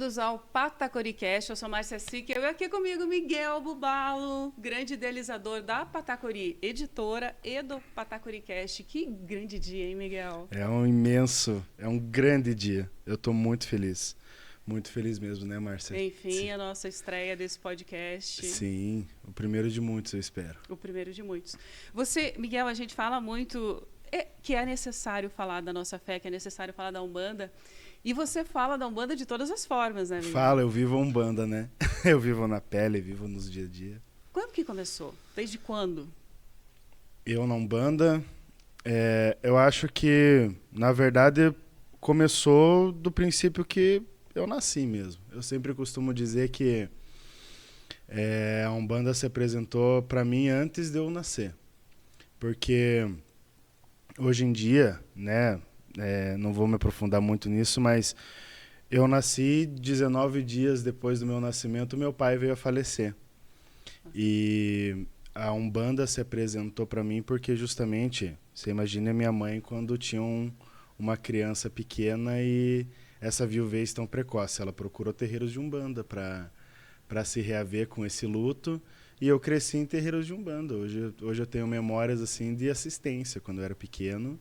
bem-vindos ao Patacoricast. Eu sou Márcia Sique. Eu aqui comigo, Miguel Bubalo, grande idealizador da Patacori Editora e do Patacoricast. Que grande dia, hein, Miguel? É um grande dia. Eu estou muito feliz. Muito feliz mesmo, né, Márcia? Enfim, a nossa estreia desse podcast. Sim, o primeiro de muitos, eu espero. O primeiro de muitos. Você, Miguel, a gente fala muito que é necessário falar da nossa fé, que é necessário falar da Umbanda. E você fala da Umbanda de todas as formas, né, Miguel? Fala, eu vivo a Umbanda, né? Eu vivo na pele, vivo nos dia a dia. Quando que começou? Desde quando? Eu na Umbanda, eu acho que, na verdade, começou do princípio que eu nasci mesmo. Eu sempre costumo dizer que a Umbanda se apresentou para mim antes de eu nascer. Porque hoje em dia, né, não vou me aprofundar muito nisso, mas eu nasci 19 dias depois do meu nascimento, meu pai veio a falecer. E a Umbanda se apresentou para mim porque justamente, você imagina a minha mãe quando tinha uma criança pequena e essa viuvez tão precoce. Ela procurou terreiros de Umbanda para se reaver com esse luto. E eu cresci em terreiros de Umbanda. Hoje eu tenho memórias assim de assistência quando eu era pequeno.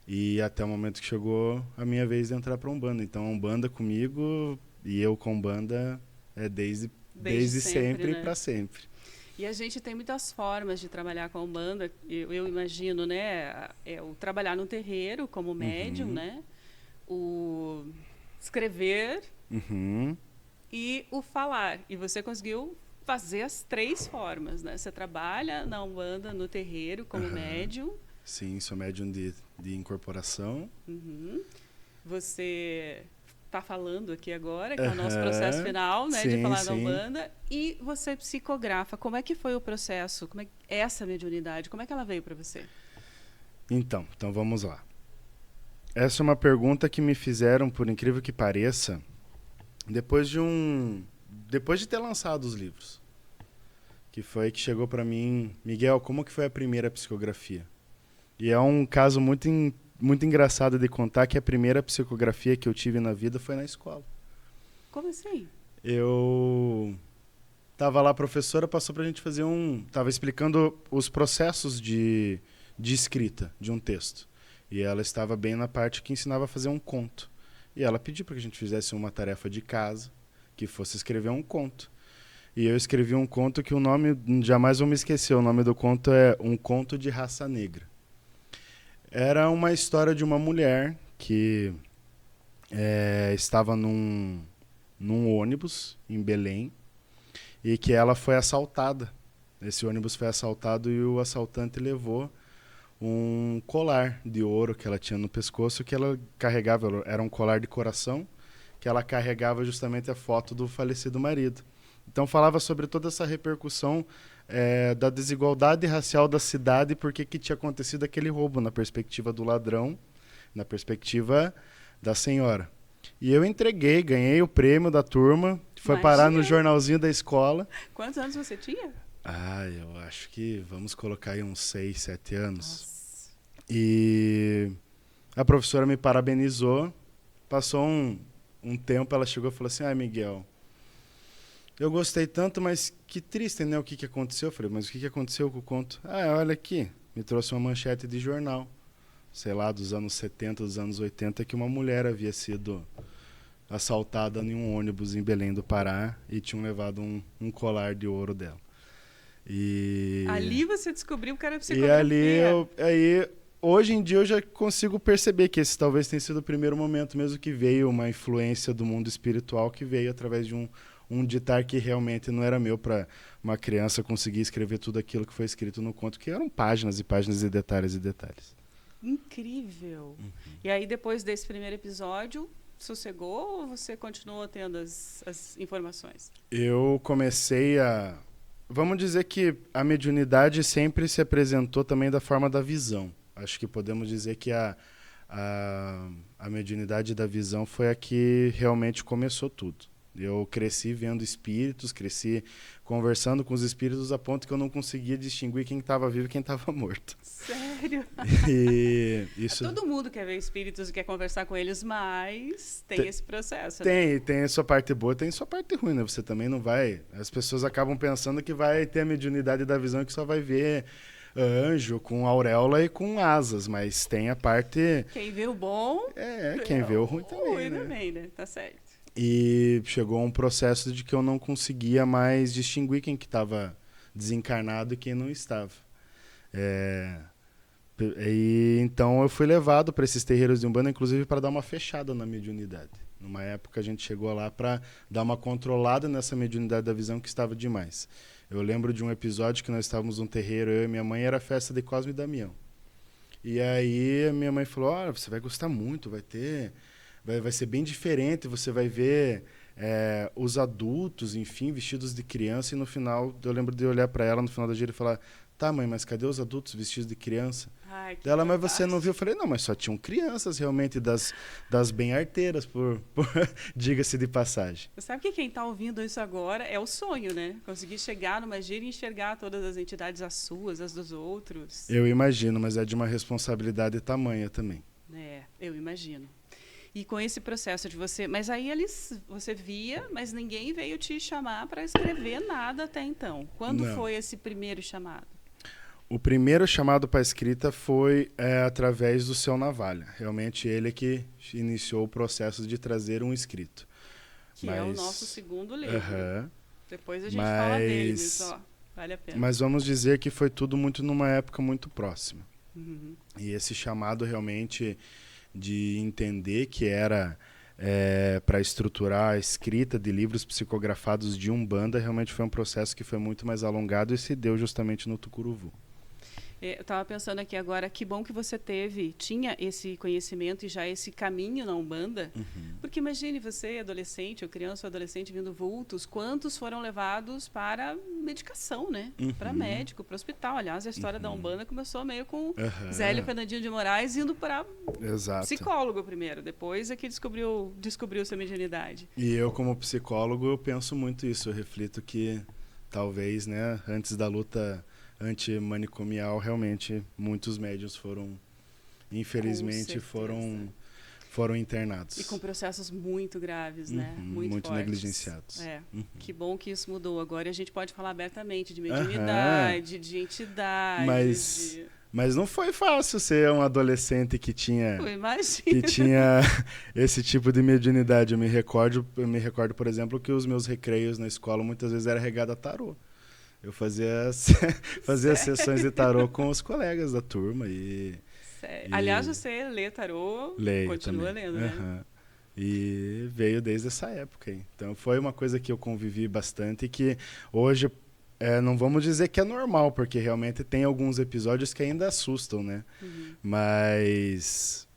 E até o momento que chegou a minha vez de entrar para Umbanda. Então, a Umbanda comigo e eu com Umbanda é desde sempre né? e para sempre. E a gente tem muitas formas de trabalhar com a Umbanda. Eu imagino, né? O trabalhar no terreiro como médium, né? O escrever e o falar. E você conseguiu fazer as três formas, né? Você trabalha na Umbanda, no terreiro como médium. Sim, sou médium de incorporação. Você está falando aqui agora, que é o nosso processo final, né, de falar da Umbanda. E você psicografa. Como é que foi o processo? Como é essa mediunidade? Como é que ela veio para você? Então vamos lá. Essa é uma pergunta que me fizeram, por incrível que pareça, depois de ter lançado os livros. Que foi que chegou para mim, Miguel, como que foi a primeira psicografia? E é um caso muito engraçado de contar que a primeira psicografia que eu tive na vida foi na escola. Como assim? Eu tava lá, a professora passou pra gente fazer tava explicando os processos de escrita de um texto. E ela estava bem na parte que ensinava a fazer um conto. E ela pediu para que a gente fizesse uma tarefa de casa, que fosse escrever um conto. E eu escrevi um conto que o nome, jamais vou me esquecer, o nome do conto é Um Conto de Raça Negra. Era uma história de uma mulher que estava num ônibus em Belém e que ela foi assaltada. Esse ônibus foi assaltado e o assaltante levou um colar de ouro que ela tinha no pescoço que ela carregava, era um colar de coração que ela carregava justamente a foto do falecido marido. Então falava sobre toda essa repercussão da desigualdade racial da cidade, porque que tinha acontecido aquele roubo na perspectiva do ladrão, na perspectiva da senhora. E eu entreguei, ganhei o prêmio da turma, foi parar no jornalzinho da escola. Quantos anos você tinha? Eu acho que vamos colocar aí uns 6, 7 anos. Nossa. E a professora me parabenizou, passou um tempo, ela chegou e falou assim, Miguel, eu gostei tanto, mas que triste, né? O que aconteceu? Eu falei, mas o que aconteceu com o conto? Olha aqui, me trouxe uma manchete de jornal, sei lá, dos anos 70, dos anos 80, que uma mulher havia sido assaltada em um ônibus em Belém do Pará e tinham levado um colar de ouro dela. E ali você descobriu que era psicografia. E ali, hoje em dia eu já consigo perceber que esse talvez tenha sido o primeiro momento mesmo que veio uma influência do mundo espiritual que veio através de um ditar que realmente não era meu para uma criança conseguir escrever tudo aquilo que foi escrito no conto, que eram páginas e páginas e detalhes e detalhes. Incrível. E aí, depois desse primeiro episódio, sossegou ou você continuou tendo as informações? Eu comecei a... Vamos dizer que a mediunidade sempre se apresentou também da forma da visão. Acho que podemos dizer que a mediunidade da visão foi a que realmente começou tudo. Eu cresci vendo espíritos, cresci conversando com os espíritos a ponto que eu não conseguia distinguir quem estava vivo e quem estava morto. Sério? Sério? E isso Todo mundo quer ver espíritos e quer conversar com eles, mas tem esse processo, né? tem a sua parte boa, tem a sua parte ruim, né? Você também não vai... As pessoas acabam pensando que vai ter a mediunidade da visão, que só vai ver anjo com auréola e com asas, mas tem a parte... Quem vê o bom... quem vê o ruim também, O ruim né? também, né? Tá certo. E chegou um processo de que eu não conseguia mais distinguir quem que estava desencarnado e quem não estava. E então eu fui levado para esses terreiros de Umbanda, inclusive para dar uma fechada na mediunidade. Numa época a gente chegou lá para dar uma controlada nessa mediunidade da visão que estava demais. Eu lembro de um episódio que nós estávamos num terreiro, eu e minha mãe, era a festa de Cosme e Damião. E aí a minha mãe falou, olha, você vai gostar muito, vai ser bem diferente, você vai ver os adultos, enfim, vestidos de criança, e no final, eu lembro de olhar para ela no final da gira e falar, tá, mãe, mas cadê os adultos vestidos de criança? Ai, que Ela, mas você fantástico. não viu? Eu falei, não, mas só tinham crianças realmente das bem arteiras, diga-se de passagem. Você sabe que quem está ouvindo isso agora é o sonho, né? Conseguir chegar numa gira e enxergar todas as entidades, as suas, as dos outros. Eu imagino, mas é de uma responsabilidade tamanha também. Eu imagino. E com esse processo de você... Mas aí você via, mas ninguém veio te chamar para escrever nada até então. Quando Não. foi esse primeiro chamado? O primeiro chamado para a escrita foi através do Seu Navalha. Realmente ele que iniciou o processo de trazer um escrito. Que é o nosso segundo livro. Depois a gente fala dele, mas vale a pena. Mas vamos dizer que foi tudo muito numa época muito próxima. Uhum. E esse chamado realmente de entender que era para estruturar a escrita de livros psicografados de Umbanda, realmente foi um processo que foi muito mais alongado e se deu justamente no Tucuruvu. Eu estava pensando aqui agora, que bom que você tinha esse conhecimento e já esse caminho na Umbanda, porque imagine você, adolescente, ou criança ou adolescente, vindo vultos, quantos foram levados para medicação, né? Para médico, para hospital. Aliás, a história da Umbanda começou meio com Zélio Fernandinho de Moraes indo para psicólogo primeiro, depois é que descobriu sua mediunidade. E eu, como psicólogo, eu penso muito isso, eu reflito que talvez, né, antes da luta antimanicomial, realmente muitos médiuns foram, infelizmente, foram internados. E com processos muito graves, né? Muito fortes. Negligenciados. Que bom que isso mudou. Agora a gente pode falar abertamente de mediunidade, de entidade. Mas não foi fácil ser um adolescente que tinha esse tipo de mediunidade. Eu me recordo, por exemplo, que os meus recreios na escola muitas vezes era regado a tarô. Eu fazia sessões de tarô com os colegas da turma. Aliás, você lê tarô, continua também. lendo, né? E veio desde essa época. Então foi uma coisa que eu convivi bastante e que hoje não vamos dizer que é normal, porque realmente tem alguns episódios que ainda assustam, né? Mas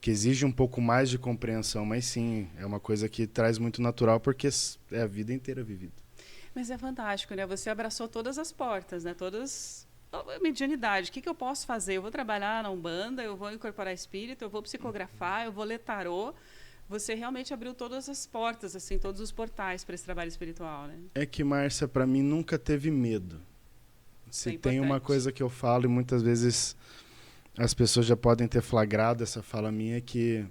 que exige um pouco mais de compreensão. Mas sim, é uma coisa que traz muito natural porque é a vida inteira vivida. Mas é fantástico, né? Você abraçou todas as portas, né? Todas a mediunidade. O que eu posso fazer? Eu vou trabalhar na Umbanda, eu vou incorporar espírito, eu vou psicografar, eu vou ler tarô. Você realmente abriu todas as portas, assim, todos os portais para esse trabalho espiritual, né? É que, Márcia, para mim nunca teve medo. Se tem uma coisa que eu falo e muitas vezes as pessoas já podem ter flagrado essa fala minha, é que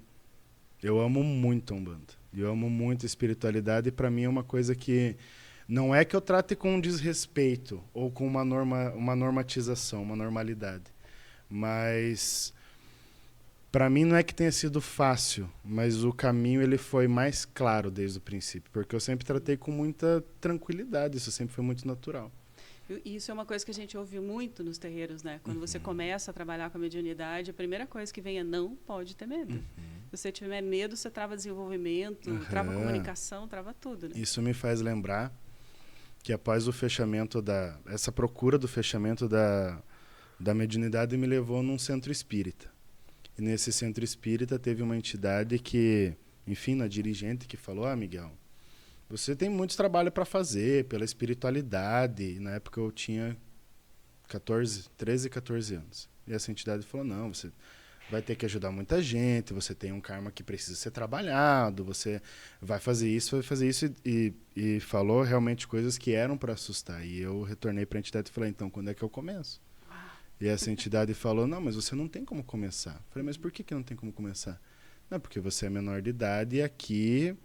eu amo muito a Umbanda. Eu amo muito a espiritualidade e para mim é uma coisa que não é que eu trate com desrespeito ou com uma normatização, uma normalidade. Mas para mim não é que tenha sido fácil, mas o caminho ele foi mais claro desde o princípio, porque eu sempre tratei com muita tranquilidade, isso sempre foi muito natural. Isso é uma coisa que a gente ouve muito nos terreiros, né? Quando você começa a trabalhar com a mediunidade, a primeira coisa que vem é não pode ter medo. Se você tiver medo, você trava desenvolvimento, trava comunicação, trava tudo, né? Isso me faz lembrar que após o fechamento essa procura do fechamento da mediunidade me levou num centro espírita. E nesse centro espírita teve uma entidade que, enfim, na dirigente que falou, Miguel, você tem muito trabalho para fazer pela espiritualidade. E na época eu tinha 13, 14 anos. E essa entidade falou, não, você vai ter que ajudar muita gente, você tem um karma que precisa ser trabalhado, você vai fazer isso, e falou realmente coisas que eram para assustar. E eu retornei para a entidade e falei, então, quando é que eu começo? E essa entidade falou, não, mas você não tem como começar. Eu falei, mas por que não tem como começar? Não, porque você é menor de idade e aqui,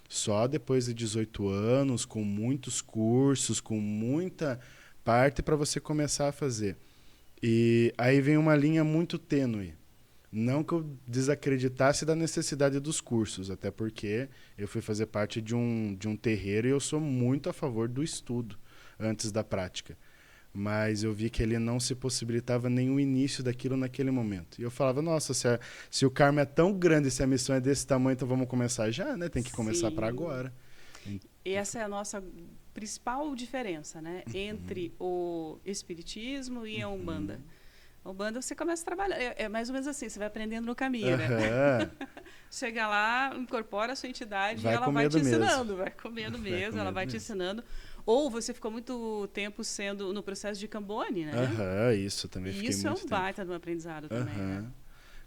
só depois de 18 anos, com muitos cursos, com muita parte para você começar a fazer. E aí vem uma linha muito tênue. Não que eu desacreditasse da necessidade dos cursos, até porque eu fui fazer parte de um terreiro e eu sou muito a favor do estudo antes da prática. Mas eu vi que ele não se possibilitava nem o início daquilo naquele momento. E eu falava, nossa, se o karma é tão grande, se a missão é desse tamanho, então vamos começar já, né? Tem que começar para agora. E essa é a nossa principal diferença, né? Entre o espiritismo e a Umbanda. A Umbanda você começa a trabalhar, é mais ou menos assim, você vai aprendendo no caminho, né? Chega lá, incorpora a sua entidade e ela vai te ensinando, vai comendo mesmo, ela vai te ensinando. Ou você ficou muito tempo sendo no processo de Cambone, né? Isso também fiquei muito tempo. Isso é um baita de um aprendizado também, né?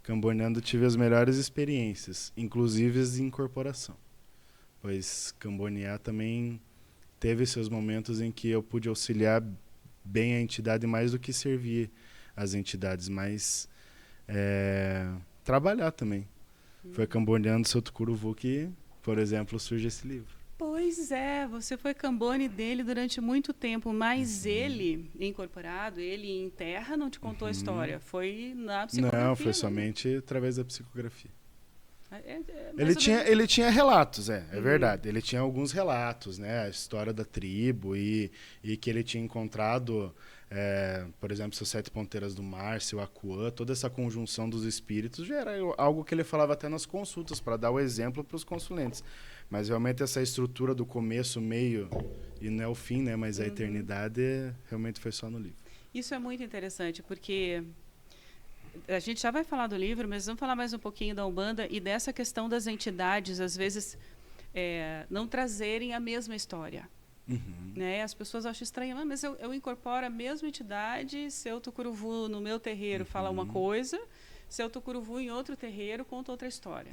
Camboneando tive as melhores experiências, inclusive as de incorporação. Pois cambonear também teve seus momentos em que eu pude auxiliar bem a entidade mais do que servir as entidades, mas trabalhar também. Foi camboneando seu Tucuruvu que, por exemplo, surge esse livro. Pois é, você foi cambone dele durante muito tempo, mas ele, incorporado, ele em terra, não te contou a história. Foi na psicografia. Não, foi somente através da psicografia. Ele Ele tinha relatos, é verdade. Ele tinha alguns relatos, né? A história da tribo e que ele tinha encontrado, por exemplo, seus 7 ponteiras do mar, seu Acuã, toda essa conjunção dos espíritos já era algo que ele falava até nas consultas, para dar o exemplo para os consulentes. Mas realmente essa estrutura do começo, meio e não é o fim, né? Mas a eternidade realmente foi só no livro. Isso é muito interessante, porque a gente já vai falar do livro, mas vamos falar mais um pouquinho da Umbanda e dessa questão das entidades, às vezes, não trazerem a mesma história. Né? As pessoas acham estranho, mas eu incorporo a mesma entidade, seu Tucuruvu no meu terreiro fala uma coisa, seu Tucuruvu em outro terreiro conta outra história.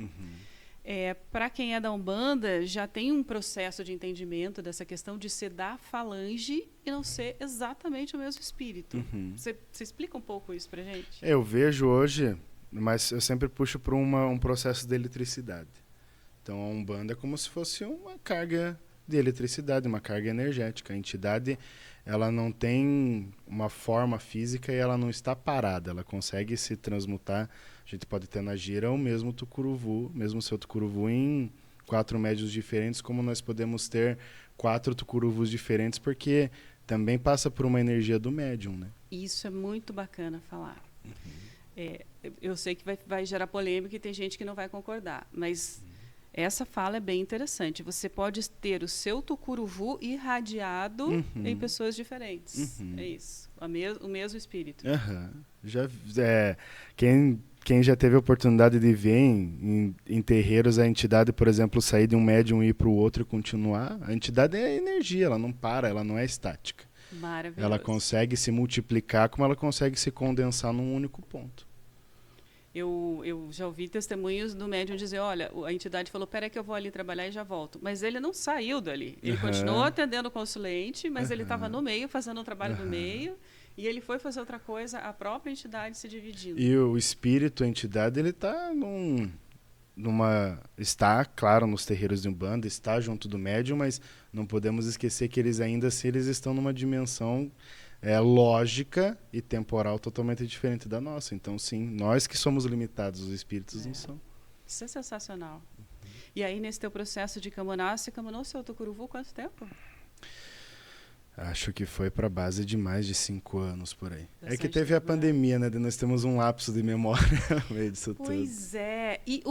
Para quem é da Umbanda, já tem um processo de entendimento dessa questão de ser da falange e não ser exatamente o mesmo espírito. Você explica um pouco isso para gente? Eu vejo hoje, mas eu sempre puxo para um processo de eletricidade. Então, a Umbanda é como se fosse uma carga de eletricidade, uma carga energética. A entidade, ela não tem uma forma física e ela não está parada. Ela consegue se transmutar. A gente pode ter na gira o mesmo Tucuruvu, mesmo seu Tucuruvu em 4 médios diferentes, como nós podemos ter 4 Tucuruvus diferentes, porque também passa por uma energia do médium, né? Isso é muito bacana falar. Eu sei que vai gerar polêmica e tem gente que não vai concordar, mas essa fala é bem interessante. Você pode ter o seu Tucuruvu irradiado em pessoas diferentes. É isso. O mesmo espírito. Quem já teve a oportunidade de ver em terreiros a entidade, por exemplo, sair de um médium e ir para o outro e continuar, a entidade é energia, ela não para, ela não é estática. Maravilhoso. Ela consegue se multiplicar como ela consegue se condensar num único ponto. Eu já ouvi testemunhos do médium dizer, olha, a entidade falou, peraí que eu vou ali trabalhar e já volto. Mas ele não saiu dali. Ele continuou atendendo o consulente, mas ele estava no meio, fazendo o trabalho do meio, e ele foi fazer outra coisa, a própria entidade se dividindo. E o espírito, a entidade, ele está está, claro, nos terreiros de Umbanda, está junto do médium, mas não podemos esquecer que eles ainda assim eles estão numa dimensão lógica e temporal totalmente diferente da nossa. Então, sim, nós que somos limitados, os espíritos não são. Isso é sensacional. E aí, nesse teu processo de camonar, você camonou seu Tucuruvu quanto tempo? Acho que foi para base de mais de 5 anos, por aí. Bastante que teve a pandemia, né? Nós temos um lapso de memória no meio disso tudo. Pois é. E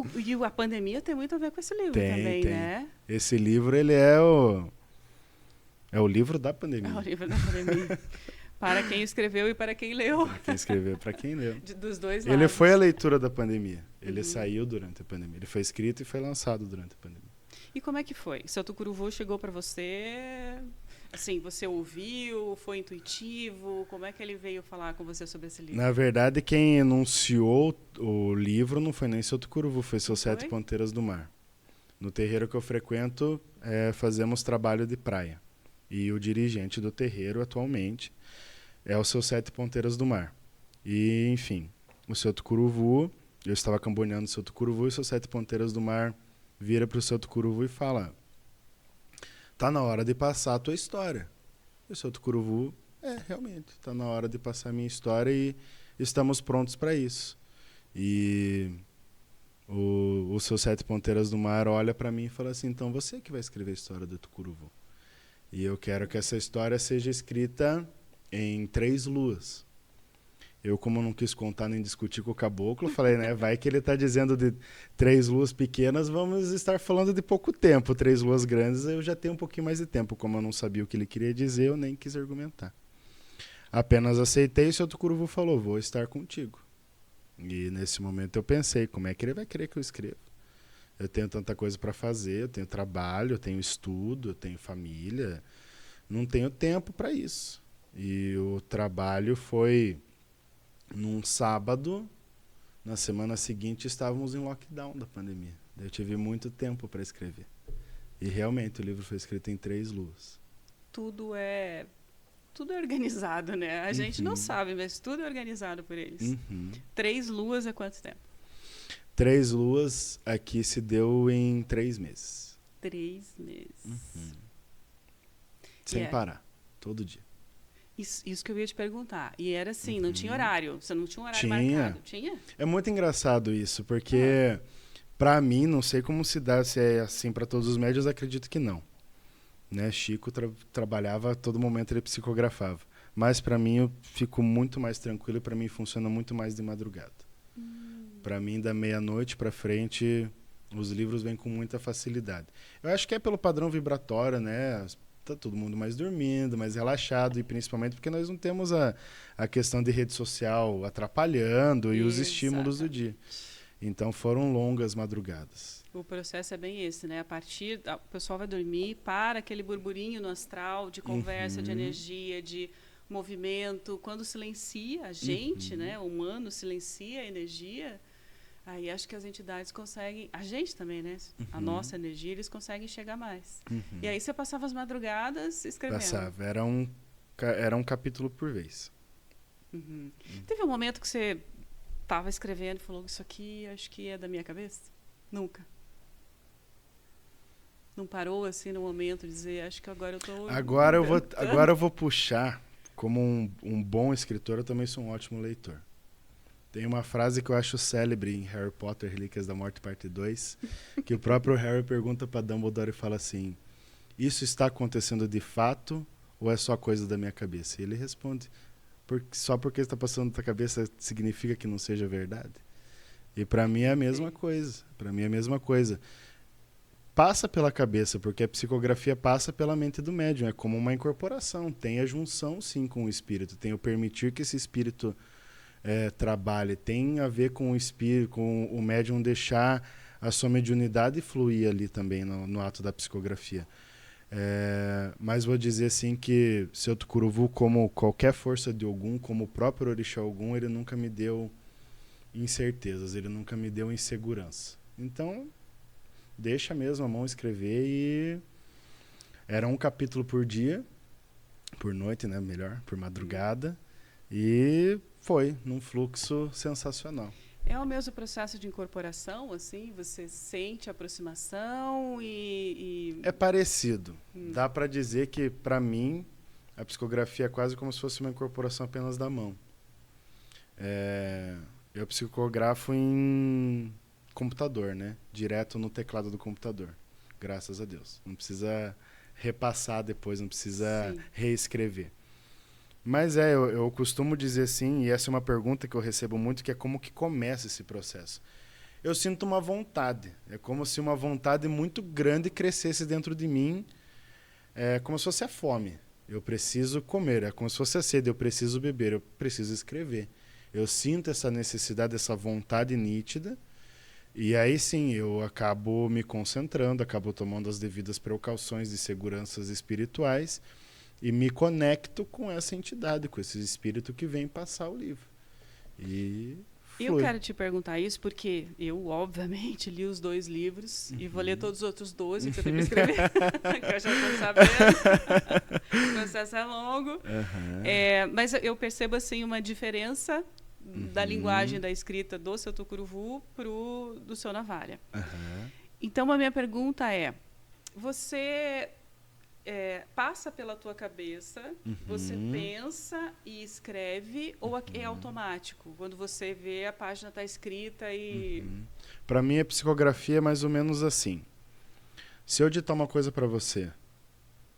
a pandemia tem muito a ver com esse livro também, né? Esse livro, ele é o livro da pandemia. É o livro da pandemia. Para quem escreveu e para quem leu. Para quem escreveu e para quem leu. Dos dois lados. Ele foi a leitura da pandemia. Ele saiu durante a pandemia. Ele foi escrito e foi lançado durante a pandemia. E como é que foi? Seu Tucuruvu chegou para você... Assim, você ouviu? Foi intuitivo? Como é que ele veio falar com você sobre esse livro? Na verdade, quem enunciou o livro não foi nem seu Tucuruvu, foi seu 7 Ponteiras do Mar. No terreiro que eu frequento, fazemos trabalho de praia. E o dirigente do terreiro, atualmente, é o seu 7 Ponteiras do Mar. E, enfim, o seu Tucuruvu, eu estava camboneando o seu Tucuruvu e o seu Sete Ponteiras do Mar vira para o seu Tucuruvu e fala: tá na hora de passar a tua história. E o seu Tucuruvu, realmente, tá na hora de passar a minha história e estamos prontos para isso. E o seu Sete Ponteiras do Mar olha para mim e fala assim: então você que vai escrever a história do Tucuruvu. E eu quero que essa história seja escrita em 3 luas. Eu, como não quis contar nem discutir com o caboclo, falei, né, vai que ele está dizendo de 3 luas pequenas, vamos estar falando de pouco tempo. 3 luas grandes, eu já tenho um pouquinho mais de tempo. Como eu não sabia o que ele queria dizer, eu nem quis argumentar. Apenas aceitei e o seu Tucuruvu falou: vou estar contigo. E nesse momento eu pensei: como é que ele vai querer que eu escreva? Eu tenho tanta coisa para fazer, eu tenho trabalho, eu tenho estudo, eu tenho família. Não tenho tempo para isso. E o trabalho foi num sábado. Na semana seguinte estávamos em lockdown da pandemia. Eu tive muito tempo para escrever. E realmente o livro foi escrito em 3 luas. Tudo é organizado, né? A gente não sabe, mas tudo é organizado por eles. 3 luas é quanto tempo? 3 luas aqui se deu em 3 meses. 3 meses. Sem parar, todo dia. Isso que eu ia te perguntar. E era assim, não tinha horário? Você não tinha um horário marcado? Tinha? É muito engraçado isso, porque pra mim, não sei como se dá, se é assim pra todos os médios, acredito que não. Né? Chico trabalhava, a todo momento ele psicografava. Mas pra mim eu fico muito mais tranquilo e pra mim funciona muito mais de madrugada. Pra mim, da meia-noite pra frente, os livros vêm com muita facilidade. Eu acho que é pelo padrão vibratório, né? Tá todo mundo mais dormindo, mais relaxado, e principalmente porque nós não temos a questão de rede social atrapalhando e os estímulos do dia. Então foram longas madrugadas. O processo é bem esse, né? O pessoal vai dormir, para aquele burburinho no astral de conversa, de energia, de movimento. Quando silencia a gente, né? O humano silencia a energia, aí acho que as entidades conseguem, a gente também, né? A nossa energia, eles conseguem chegar mais. E aí você passava as madrugadas escrevendo. Passava, era um capítulo por vez. Teve um momento que você estava escrevendo e falou: isso aqui acho que é da minha cabeça? Nunca. Não parou assim no momento de dizer: acho que agora eu estou... Agora eu vou puxar, como um bom escritor, eu também sou um ótimo leitor. Tem uma frase que eu acho célebre em Harry Potter, Relíquias da Morte, parte 2, que o próprio Harry pergunta para Dumbledore e fala assim: isso está acontecendo de fato ou é só coisa da minha cabeça? E ele responde: só porque está passando da tua cabeça significa que não seja verdade? E para mim é a mesma coisa. Para mim é a mesma coisa. Passa pela cabeça, porque a psicografia passa pela mente do médium. É como uma incorporação. Tem a junção, sim, com o espírito. Tem o permitir que esse espírito trabalhe. Tem a ver com o espírito, com o médium deixar a sua mediunidade fluir ali também no ato da psicografia. Mas vou dizer assim que seu Tucuruvu, como qualquer força de Ogum, como o próprio Orixá Ogum, ele nunca me deu incertezas, ele nunca me deu insegurança. Então, deixa mesmo a mão escrever. E era um capítulo por dia, por noite, né? Melhor, por madrugada. E foi num fluxo sensacional. É o mesmo processo de incorporação, assim? Você sente a aproximação e... É parecido. Dá para dizer que, para mim, a psicografia é quase como se fosse uma incorporação apenas da mão. Eu psicografo em computador, né? Direto no teclado do computador. Graças a Deus. Não precisa repassar depois, não precisa reescrever. Mas eu costumo dizer assim, e essa é uma pergunta que eu recebo muito, que é como que começa esse processo. Eu sinto uma vontade. É como se uma vontade muito grande crescesse dentro de mim. É como se fosse a fome. Eu preciso comer. É como se fosse a sede. Eu preciso beber. Eu preciso escrever. Eu sinto essa necessidade, essa vontade nítida. E aí sim, eu acabo me concentrando, acabo tomando as devidas precauções de seguranças espirituais e me conecto com essa entidade, com esse espírito que vem passar o livro. E eu quero te perguntar isso porque eu, obviamente, li os 2 livros e vou ler todos os outros 12 que eu tenho que escrever, que eu já estou sabendo. O processo é longo. Mas eu percebo assim, uma diferença da linguagem da escrita do seu Tucuruvu do seu Navalha. Aham. Então, a minha pergunta é, você passa pela tua cabeça, você pensa e escreve, ou é automático? Quando você vê, a página está escrita e... Para mim, a psicografia é mais ou menos assim. Se eu ditar uma coisa para você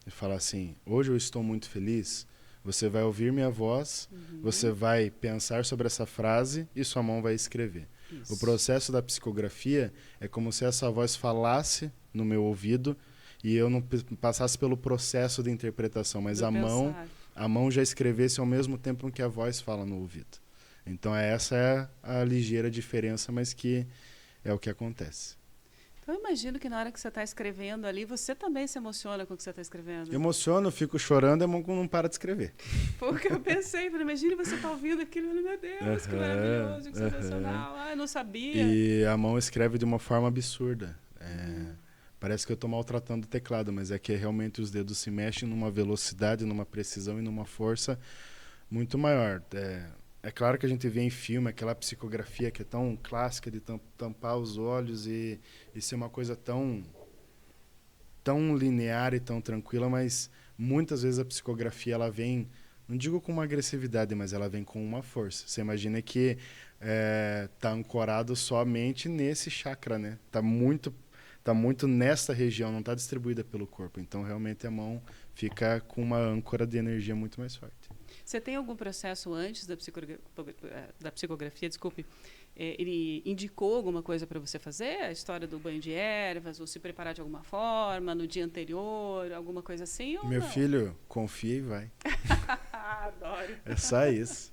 e falar assim, hoje eu estou muito feliz, você vai ouvir minha voz, você vai pensar sobre essa frase e sua mão vai escrever. Isso. O processo da psicografia é como se essa voz falasse no meu ouvido e eu não passasse pelo processo de interpretação, mas a mão já escrevesse ao mesmo tempo que a voz fala no ouvido. Então essa é a ligeira diferença, mas que é o que acontece. Então, eu imagino que na hora que você está escrevendo ali, você também se emociona com o que você está escrevendo. Emociono, fico chorando e a mão não para de escrever. Porque eu pensei, imagine você tá ouvindo aquilo, meu Deus, que maravilhoso, que sensacional. Ah, eu não sabia. E a mão escreve de uma forma absurda. Parece que eu estou maltratando o teclado, mas é que realmente os dedos se mexem numa velocidade, numa precisão e numa força muito maior. É claro que a gente vê em filme aquela psicografia que é tão clássica de tampar os olhos e ser uma coisa tão linear e tão tranquila, mas muitas vezes a psicografia ela vem, não digo com uma agressividade, mas ela vem com uma força. Você imagina que está ancorado somente nesse chakra, né? Tá muito nessa região, não está distribuída pelo corpo. Então, realmente, a mão fica com uma âncora de energia muito mais forte. Você tem algum processo antes da psicografia, desculpe, ele indicou alguma coisa para você fazer? A história do banho de ervas, ou se preparar de alguma forma, no dia anterior, alguma coisa assim? Ou Meu não? filho, confia e vai. Adoro. É só isso.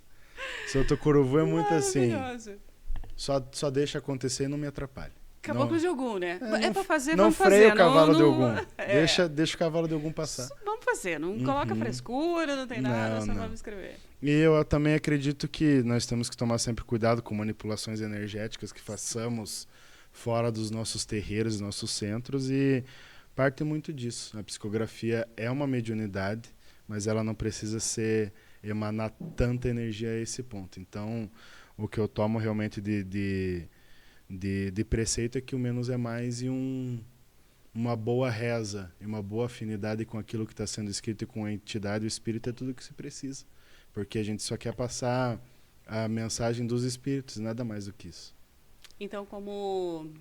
Seu Tucuruvu é muito assim. Maravilhoso. Só deixa acontecer e não me atrapalha. Caboclo de Ogum, né? É para fazer, não vamos fazer. Não freia o cavalo de Ogum. É. Deixa o cavalo de Ogum passar. Vamos fazer, não coloca frescura, não tem nada, só vamos escrever. E eu também acredito que nós temos que tomar sempre cuidado com manipulações energéticas que façamos fora dos nossos terreiros, dos nossos centros, e parte muito disso. A psicografia é uma mediunidade, mas ela não precisa emanar tanta energia a esse ponto. Então, o que eu tomo realmente de preceito é que o menos é mais, e uma boa reza e uma boa afinidade com aquilo que está sendo escrito e com a entidade, o espírito, é tudo que se precisa. Porque a gente só quer passar a mensagem dos espíritos, nada mais do que isso. Então, como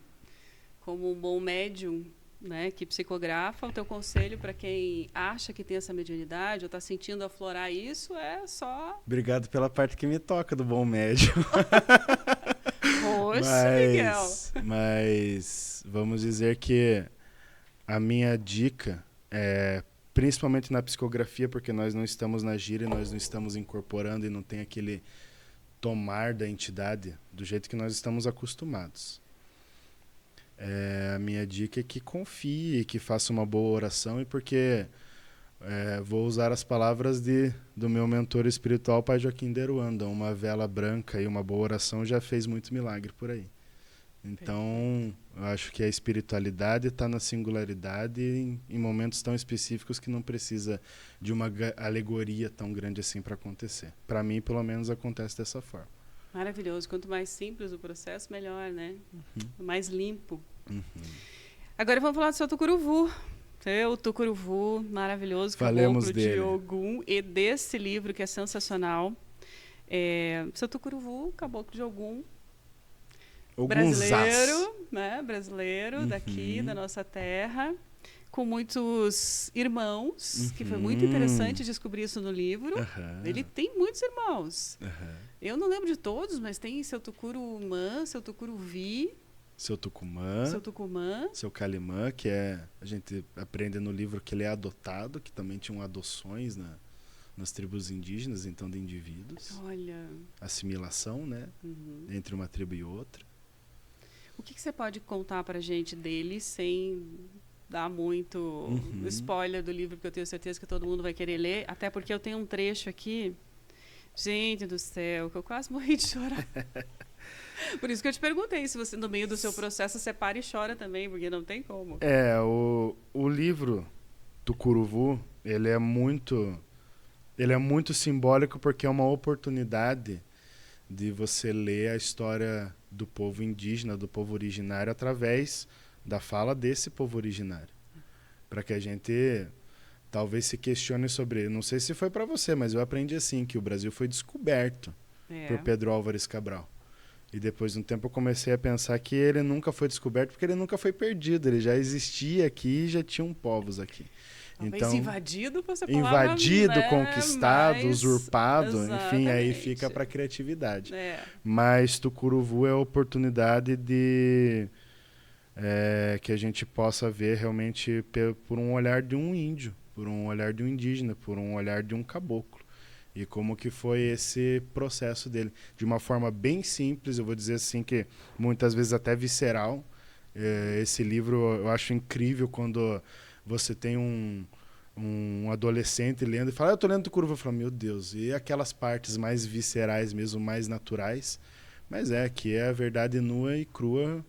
um bom médium, né, que psicografa, o teu conselho para quem acha que tem essa mediunidade ou está sentindo aflorar isso é só... Obrigado pela parte que me toca do bom médium. Poxa, Miguel! Mas vamos dizer que a minha dica é, principalmente na psicografia, porque nós não estamos na gira, nós não estamos incorporando e não tem aquele tomar da entidade do jeito que nós estamos acostumados. A minha dica é que confie, que faça uma boa oração, e porque vou usar as palavras do meu mentor espiritual, Pai Joaquim Deruanda, uma vela branca e uma boa oração já fez muito milagre por aí. Então, eu acho que a espiritualidade está na singularidade em momentos tão específicos que não precisa de uma alegoria tão grande assim para acontecer. Para mim, pelo menos, acontece dessa forma. Maravilhoso. Quanto mais simples o processo, melhor, né? Mais limpo. Agora vamos falar do seu Tucuruvu. Seu Tucuruvu, maravilhoso. Falemos Caboclo dele. de Ogum, e desse livro que é sensacional. Seu Tucuruvu, Caboclo de Ogum. Brasileiro, né? Brasileiro daqui, da nossa terra, com muitos irmãos, que foi muito interessante descobrir isso no livro. Ele tem muitos irmãos. Eu não lembro de todos, mas tem seu Tucurumã, seu Tucuruvi, seu Tucumã, seu Calimã, que a gente aprende no livro que ele é adotado, que também tinham adoções nas tribos indígenas, então, de indivíduos. Olha. Assimilação, né? Entre uma tribo e outra. O que você pode contar pra gente dele sem dar muito spoiler do livro, porque eu tenho certeza que todo mundo vai querer ler, até porque eu tenho um trecho aqui, gente do céu, que eu quase morri de chorar. Por isso que eu te perguntei se você, no meio do seu processo, você para e chora também, porque não tem como. O livro Tucuruvu, ele é muito simbólico, porque é uma oportunidade de você ler a história do povo indígena, do povo originário, através da fala desse povo originário. Para que a gente talvez se questione sobre... Não sei se foi para você, mas eu aprendi assim, que o Brasil foi descoberto por Pedro Álvares Cabral. E depois de um tempo eu comecei a pensar que ele nunca foi descoberto porque ele nunca foi perdido. Ele já existia aqui e já tinham povos aqui. Talvez então, invadido fosse a palavra, invadido, né? conquistado, usurpado, Exatamente. enfim, aí fica para a criatividade. É. Mas Tucuruvu é a oportunidade de que a gente possa ver realmente por um olhar de um índio, por um olhar de um indígena, por um olhar de um caboclo. E como que foi esse processo dele. De uma forma bem simples, eu vou dizer assim que muitas vezes até visceral. Esse livro eu acho incrível quando você tem um adolescente lendo e fala, eu tô lendo Tucuruvu. Eu falo, meu Deus, e aquelas partes mais viscerais mesmo, mais naturais. Mas que é a verdade nua e crua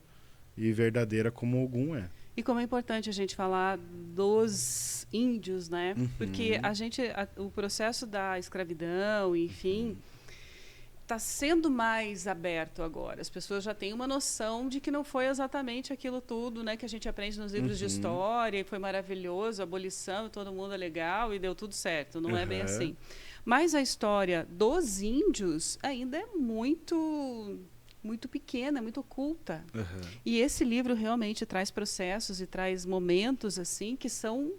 e verdadeira como Ogum é. E como é importante a gente falar dos índios, né? Uhum. Porque o processo da escravidão, enfim, está sendo mais aberto agora. As pessoas já têm uma noção de que não foi exatamente aquilo tudo, né, que a gente aprende nos livros de história, e foi maravilhoso, a abolição, todo mundo é legal e deu tudo certo. Não é bem assim. Mas a história dos índios ainda é muito pequena, muito oculta. E esse livro realmente traz processos e traz momentos assim que são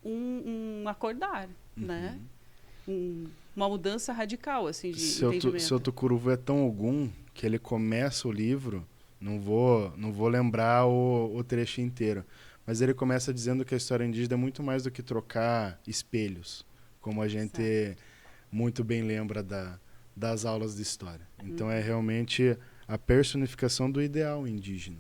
um acordar, né? Uma mudança radical assim de entendimento. Seu Tucuruvu é tão Ogum que ele começa o livro, não vou lembrar o trecho inteiro, mas ele começa dizendo que a história indígena é muito mais do que trocar espelhos, como a gente muito bem lembra das aulas de história. Então é realmente a personificação do ideal indígena,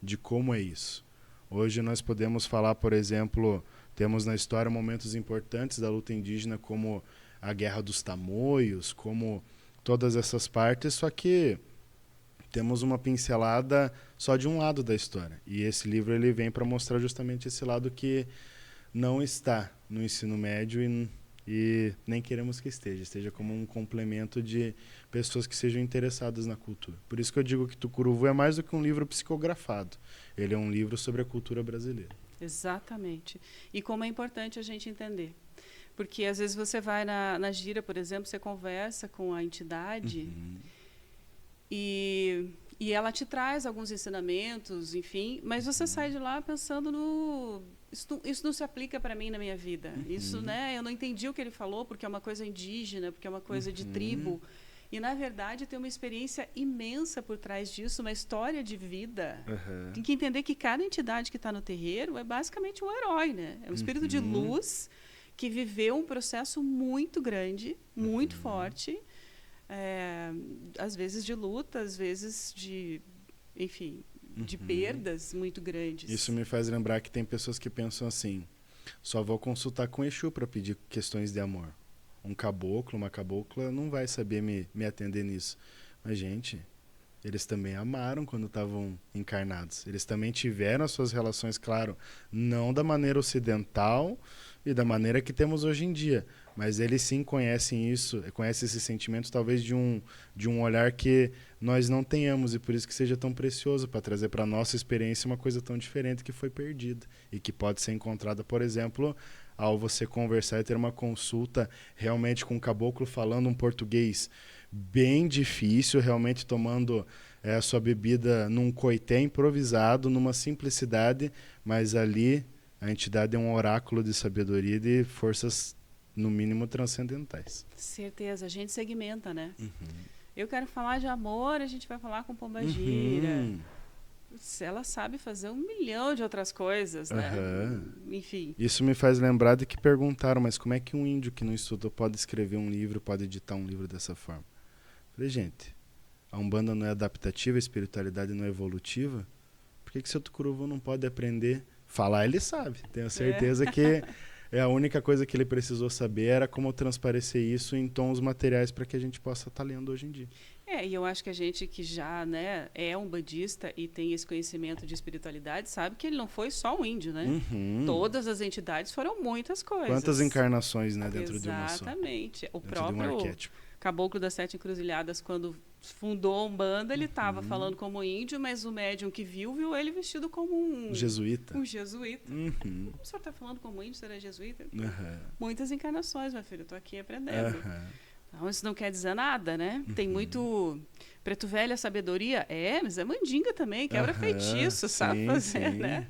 de como é isso. Hoje nós podemos falar, por exemplo, temos na história momentos importantes da luta indígena, como a Guerra dos Tamoios, como todas essas partes, só que temos uma pincelada só de um lado da história. E esse livro ele vem para mostrar justamente esse lado que não está no ensino médio e nem queremos que esteja como um complemento de pessoas que sejam interessadas na cultura. Por isso que eu digo que Tucuruvu é mais do que um livro psicografado. Ele é um livro sobre a cultura brasileira. Exatamente. E como é importante a gente entender. Porque às vezes você vai na gira, por exemplo, você conversa com a entidade e ela te traz alguns ensinamentos, enfim, mas você sai de lá pensando isso não se aplica para mim na minha vida. Isso, né? Eu não entendi o que ele falou porque é uma coisa indígena, porque é uma coisa de tribo. E, na verdade, tem uma experiência imensa por trás disso, uma história de vida. Tem que entender que cada entidade que está no terreiro é basicamente um herói, né? É um espírito de luz que viveu um processo muito grande, muito forte, às vezes de luta, às vezes de, enfim, de perdas muito grandes. Isso me faz lembrar que tem pessoas que pensam assim, só vou consultar com Exu para pedir questões de amor. Um caboclo, uma cabocla não vai saber me atender nisso. Mas, gente, eles também amaram quando estavam encarnados. Eles também tiveram as suas relações, claro, não da maneira ocidental e da maneira que temos hoje em dia. Mas eles sim conhecem isso, conhecem esses sentimentos talvez de um olhar que nós não tenhamos e por isso que seja tão precioso para trazer para a nossa experiência uma coisa tão diferente que foi perdida e que pode ser encontrada, por exemplo, ao você conversar e ter uma consulta realmente com um caboclo falando um português bem difícil, realmente tomando a sua bebida num coité improvisado, numa simplicidade, mas ali a entidade é um oráculo de sabedoria e de forças, no mínimo, transcendentais. Certeza, a gente segmenta, né? Eu quero falar de amor, a gente vai falar com Pombagira. Ela sabe fazer 1 milhão de outras coisas, né? Enfim. Isso me faz lembrar de que perguntaram, mas como é que um índio que não estudou pode escrever um livro, pode editar um livro dessa forma? Falei, gente, a Umbanda não é adaptativa, a espiritualidade não é evolutiva? Por que seu Tucuruvu não pode aprender? Falar ele sabe, tenho certeza que a única coisa que ele precisou saber era como transparecer isso em tons materiais para que a gente possa estar lendo hoje em dia. E eu acho que a gente que já, né, é umbandista e tem esse conhecimento de espiritualidade sabe que ele não foi só um índio, né? Todas as entidades foram muitas coisas. Quantas encarnações, né, dentro de uma só. Exatamente. Dentro de um arquétipo. Caboclo das Sete Encruzilhadas, quando fundou a Umbanda, ele estava falando como índio, mas o médium que viu ele vestido como um jesuíta. Um jesuíta. Como o senhor está falando como índio, será jesuíta? Muitas encarnações, meu filho, eu estou aqui aprendendo. Então, isso não quer dizer nada, né? Tem muito preto velho, a sabedoria. Mas é mandinga também, quebra feitiço, sabe fazer, né?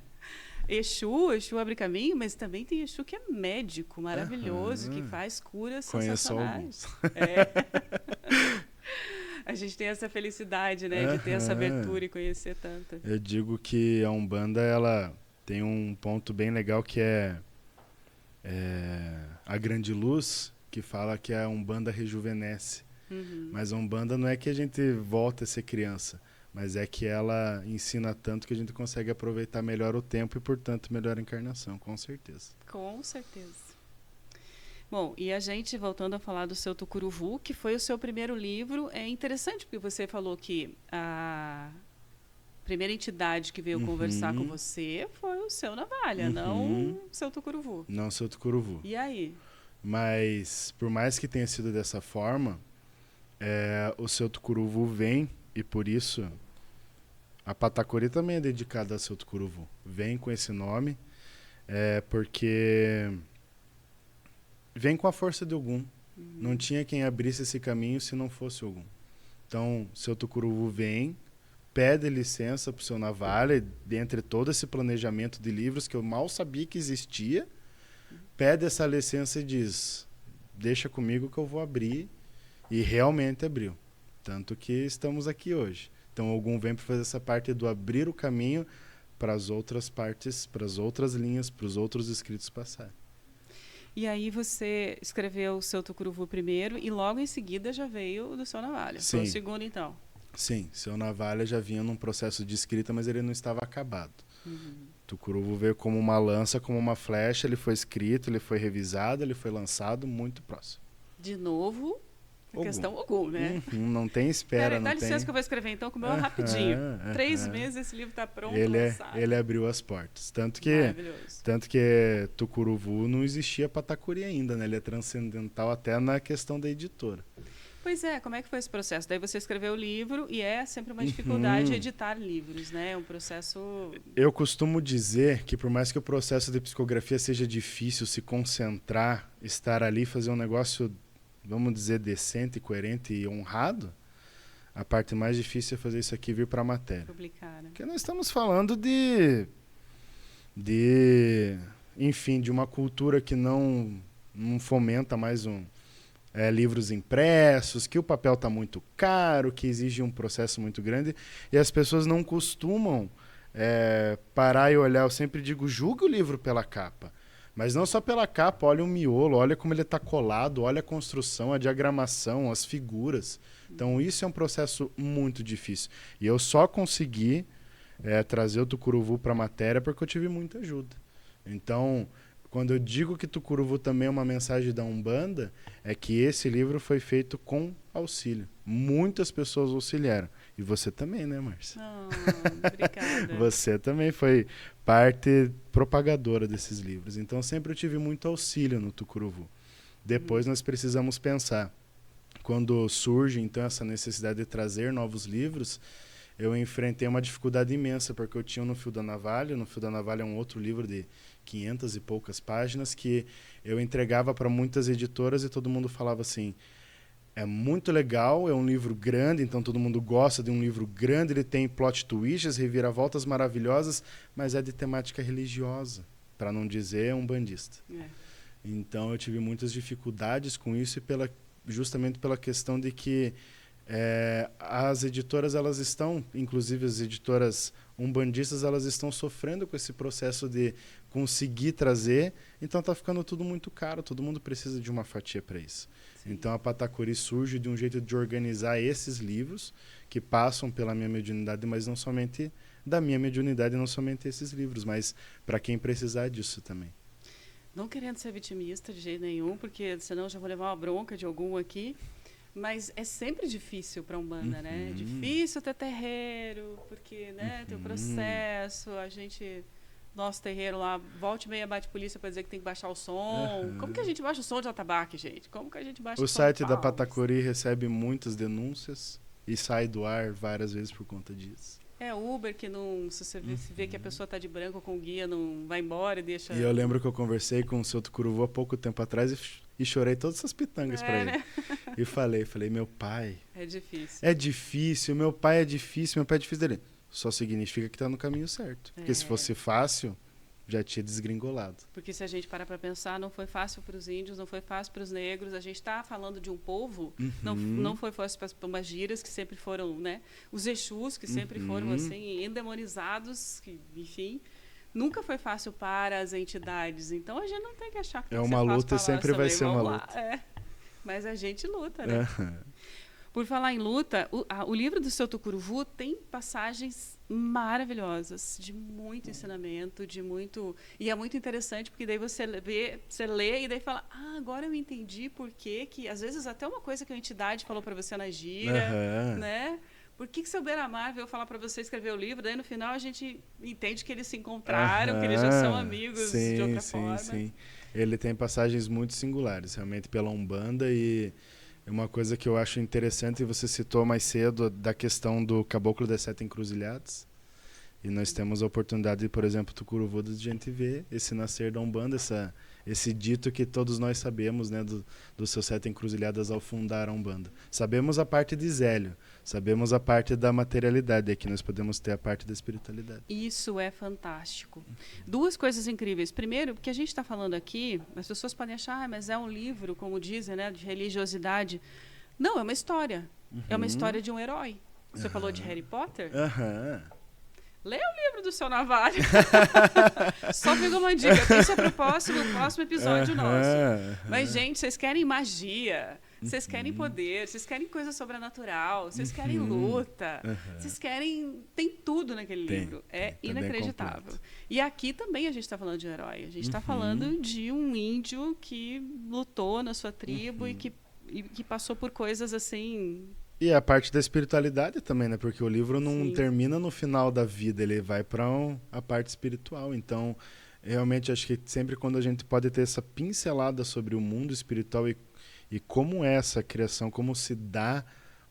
Exu abre caminho, mas também tem Exu que é médico, maravilhoso, que faz curas sensacionais. A gente tem essa felicidade, né, de ter essa abertura e conhecer tanto. Eu digo que a Umbanda, ela tem um ponto bem legal que é a grande luz, que fala que a Umbanda rejuvenesce. Mas a Umbanda não é que a gente volta a ser criança, mas é que ela ensina tanto que a gente consegue aproveitar melhor o tempo e, portanto, melhor a encarnação, com certeza. Com certeza. Bom, e a gente, voltando a falar do seu Tucuruvu, que foi o seu primeiro livro, é interessante porque você falou que a primeira entidade que veio conversar com você foi o seu Navalha, não o seu Tucuruvu. Não o seu Tucuruvu. E aí? Mas, por mais que tenha sido dessa forma, o seu Tucuruvu vem, e por isso a Patacori também é dedicada ao seu Tucuruvu. Vem com esse nome, porque vem com a força de Ogum. Não tinha quem abrisse esse caminho se não fosse Ogum. Então, seu Tucuruvu vem, pede licença para o seu Navalha, dentre todo esse planejamento de livros que eu mal sabia que existia, pede essa licença e diz, deixa comigo que eu vou abrir, e realmente abriu. Tanto que estamos aqui hoje. Então, Ogum vem para fazer essa parte do abrir o caminho para as outras partes, para as outras linhas, para os outros escritos passarem. E aí você escreveu o seu Tucuruvu primeiro e logo em seguida já veio o do seu Navalha. Sim. Foi o segundo, então? Sim, seu Navalha já vinha num processo de escrita, mas ele não estava acabado. Tucuruvu veio como uma lança, como uma flecha, ele foi escrito, ele foi revisado, ele foi lançado muito próximo. De novo, a questão Ogum, né? Não tem espera. Pera, dá licença que eu vou escrever então, com o meu rapidinho. 3 meses esse livro está pronto, lançado. Ele abriu as portas. Tanto que Tucuruvu não existia Patacuri ainda, né? Ele é transcendental até na questão da editora. Pois é, como é que foi esse processo? Daí você escreveu o livro e é sempre uma dificuldade editar livros, né? É um processo... Eu costumo dizer que por mais que o processo de psicografia seja difícil, se concentrar, estar ali, fazer um negócio, vamos dizer, decente, coerente e honrado, a parte mais difícil é fazer isso aqui vir para a matéria. Publicar, né? Porque nós estamos falando enfim, de uma cultura que não fomenta mais livros impressos, que o papel está muito caro, que exige um processo muito grande, e as pessoas não costumam parar e olhar. Eu sempre digo, julgue o livro pela capa. Mas não só pela capa, olha o miolo, olha como ele está colado, olha a construção, a diagramação, as figuras. Então isso é um processo muito difícil. E eu só consegui trazer o Tucuruvu para a matéria porque eu tive muita ajuda. Então, quando eu digo que Tucuruvu também é uma mensagem da Umbanda, é que esse livro foi feito com auxílio. Muitas pessoas auxiliaram. E você também, né, Márcia? Obrigada. Você também foi parte propagadora desses livros. Então, sempre eu tive muito auxílio no Tucuruvu. Depois nós precisamos pensar. Quando surge, então, essa necessidade de trazer novos livros, eu enfrentei uma dificuldade imensa, porque eu tinha No Fio da Navalha. No Fio da Navalha é um outro livro de 500 e poucas páginas que eu entregava para muitas editoras e todo mundo falava assim, é muito legal, é um livro grande, então todo mundo gosta de um livro grande, ele tem plot twists, reviravoltas maravilhosas, mas é de temática religiosa, para não dizer umbandista. Então eu tive muitas dificuldades com isso e justamente pela questão de que as editoras, elas estão, inclusive as editoras umbandistas, elas estão sofrendo com esse processo de conseguir trazer, então está ficando tudo muito caro, todo mundo precisa de uma fatia para isso. Sim. Então a Patacuri surge de um jeito de organizar esses livros que passam pela minha mediunidade, mas não somente da minha mediunidade, não somente esses livros, mas para quem precisar disso também. Não querendo ser vitimista de jeito nenhum, porque senão eu já vou levar uma bronca de algum aqui, mas é sempre difícil para Umbanda, né? É difícil ter terreiro, porque tem o processo, a gente nosso terreiro lá, volta e meia bate polícia para dizer que tem que baixar o som. Como que a gente baixa o som de atabaque, gente? Como que a gente baixa o O som de site da palmas? Patacori recebe muitas denúncias e sai do ar várias vezes por conta disso. É Uber que não, se você vê que a pessoa tá de branco com o guia, não vai embora e deixa... E eu lembro que eu conversei com o seu Tucuruvu há pouco tempo atrás e chorei todas essas pitangas pra ele. Né? E falei, meu pai... É difícil. É difícil, meu pai é difícil dele. Só significa que tá no caminho certo. Porque se fosse fácil, já tinha desgringolado. Porque se a gente parar para pensar, não foi fácil para os índios, não foi fácil para os negros. A gente está falando de um povo, não foi fácil para as pombagiras, que sempre foram, né? Os Exus, que sempre foram, assim, endemonizados, que, enfim... Nunca foi fácil para as entidades. Então, a gente não tem que achar que é uma luta e sempre vai ser uma luta. É. Mas a gente luta, né? Por falar em luta, o livro do seu Tucuruvu tem passagens maravilhosas, de muito ensinamento, de muito... E é muito interessante, porque daí você lê e daí fala, agora eu entendi por que às vezes até uma coisa que a entidade falou para você na gira, né? Por que seu Beira-Mar veio falar para você escrever o livro? Daí no final a gente entende que eles se encontraram, que eles já são amigos de outra forma. Sim. Ele tem passagens muito singulares, realmente, pela Umbanda. E uma coisa que eu acho interessante, você citou mais cedo, da questão do Caboclo das Sete Encruzilhadas. E nós temos a oportunidade, por exemplo, Tucuruvu, de a gente ver esse nascer da Umbanda, esse dito que todos nós sabemos, né, dos seus Sete Encruzilhadas ao fundar a Umbanda. Sabemos a parte de Zélio, sabemos a parte da materialidade, aqui nós podemos ter a parte da espiritualidade. Isso é fantástico. Duas coisas incríveis. Primeiro, porque a gente está falando aqui, as pessoas podem achar, mas é um livro, como dizem, né, de religiosidade. Não, é uma história. É uma história de um herói. Você falou de Harry Potter? Lê o livro do seu Navalho. Só pegou uma dica. Isso é pro próximo episódio nosso. Mas, gente, vocês querem magia, vocês querem poder, vocês querem coisa sobrenatural, vocês querem luta, vocês querem... Tem tudo naquele livro. É inacreditável. E aqui também a gente está falando de um herói. A gente está falando de um índio que lutou na sua tribo e que passou por coisas assim... E a parte da espiritualidade também, né? Porque o livro não termina no final da vida, ele vai para a parte espiritual. Então, realmente, acho que sempre quando a gente pode ter essa pincelada sobre o mundo espiritual e como é essa criação, como se dá